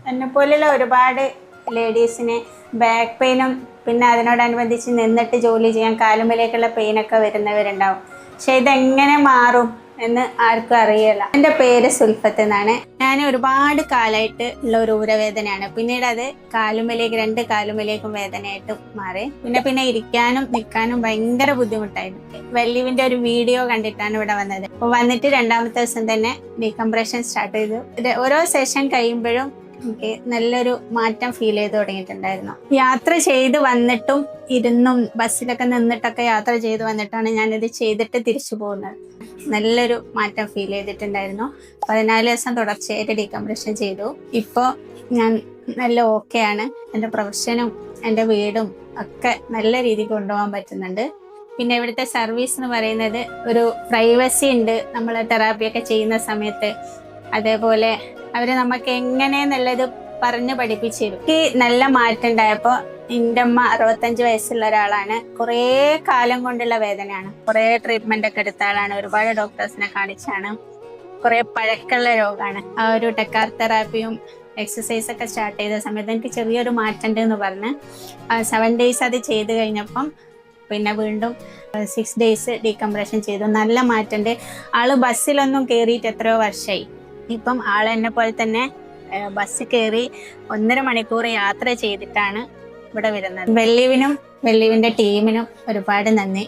എന്നെ പോലെയുള്ള ഒരുപാട് ലേഡീസിന് ബാക്ക് പെയിനും പിന്നെ അതിനോടനുബന്ധിച്ച് നിന്നിട്ട് ജോലി ചെയ്യാൻ കാലുമ്പിലേക്കുള്ള പെയിനൊക്കെ വരുന്നവരുണ്ടാവും. പക്ഷെ ഇതെങ്ങനെ മാറും എന്ന് ആർക്കും അറിയില്ല. എൻ്റെ പേര് സുൽഫത്ത് എന്നാണ്. ഞാൻ ഒരുപാട് കാലമായിട്ട് ഉള്ള ഒരു ഊരവേദനയാണ്. പിന്നീട് അത് കാലുമ്പിലേക്ക് 2 കാലുമ്പിലേക്കും വേദനയായിട്ട് മാറി. പിന്നെ ഇരിക്കാനും നിൽക്കാനും ഭയങ്കര ബുദ്ധിമുട്ടായിരുന്നു. വെല്ലിവിൻ്റെ ഒരു വീഡിയോ കണ്ടിട്ടാണ് ഇവിടെ വന്നത്. അപ്പോൾ വന്നിട്ട് 2ാമത്തെ ദിവസം തന്നെ ഡീകംപ്രഷൻ സ്റ്റാർട്ട് ചെയ്തു. ഓരോ സെഷൻ കഴിയുമ്പോഴും എനിക്ക് നല്ലൊരു മാറ്റം ഫീൽ ചെയ്ത് തുടങ്ങിയിട്ടുണ്ടായിരുന്നു. യാത്ര ചെയ്ത് വന്നിട്ടും ഇരുന്നും ബസ്സിലൊക്കെ നിന്നിട്ടൊക്കെ യാത്ര ചെയ്ത് വന്നിട്ടാണ് ഞാനിത് ചെയ്തിട്ട് തിരിച്ചു പോകുന്നത്. നല്ലൊരു മാറ്റം ഫീൽ ചെയ്തിട്ടുണ്ടായിരുന്നു. 14 ദിവസം തുടർച്ചയായിട്ട് ഡീകംപ്രഷൻ ചെയ്തു. ഇപ്പോൾ ഞാൻ നല്ല ഓക്കെയാണ്. എൻ്റെ പ്രൊഫഷനും എൻ്റെ വീടും ഒക്കെ നല്ല രീതിയിൽ കൊണ്ടുപോകാൻ പറ്റുന്നുണ്ട്. പിന്നെ ഇവിടുത്തെ സർവീസ് എന്ന് പറയുന്നത് ഒരു പ്രൈവസി ഉണ്ട് നമ്മൾ തെറാപ്പിയൊക്കെ ചെയ്യുന്ന സമയത്ത്. അതേപോലെ അവർ നമുക്ക് എങ്ങനെയെന്നുള്ളത് പറഞ്ഞ് പഠിപ്പിച്ചു തരും. എനിക്ക് നല്ല മാറ്റം ഉണ്ടായപ്പോൾ എൻ്റെ അമ്മ 65 വയസ്സുള്ള ഒരാളാണ്. കുറേ കാലം കൊണ്ടുള്ള വേദനയാണ്. കുറേ ട്രീറ്റ്മെൻ്റ് ഒക്കെ എടുത്ത ആളാണ്. ഒരുപാട് ഡോക്ടേഴ്സിനെ കാണിച്ചാണ്. കുറേ പഴക്കമുള്ള രോഗമാണ്. ആ ഒരു ടെക്കാർ തെറാപ്പിയും എക്സസൈസ് ഒക്കെ സ്റ്റാർട്ട് ചെയ്ത സമയത്ത് എനിക്ക് ചെറിയൊരു മാറ്റം ഉണ്ട് എന്ന് പറഞ്ഞ് 7 ഡേയ്സ് അത് ചെയ്ത് കഴിഞ്ഞപ്പം പിന്നെ വീണ്ടും 6 ഡേയ്സ് ഡീകംപ്രഷൻ ചെയ്തു. നല്ല മാറ്റമുണ്ട്. ആള് ബസ്സിലൊന്നും കയറിയിട്ട് എത്രയോ വർഷമായി. ഇപ്പം ആളെന്നെ പോലെ തന്നെ ബസ്സിൽ കയറി 1.5 മണിക്കൂർ യാത്ര ചെയ്തിട്ടാണ് ഇവിടെ വരുന്നത്. വെല്ലിവിനും വെല്ലിവിൻ്റെ ടീമിനും ഒരുപാട് നന്ദി.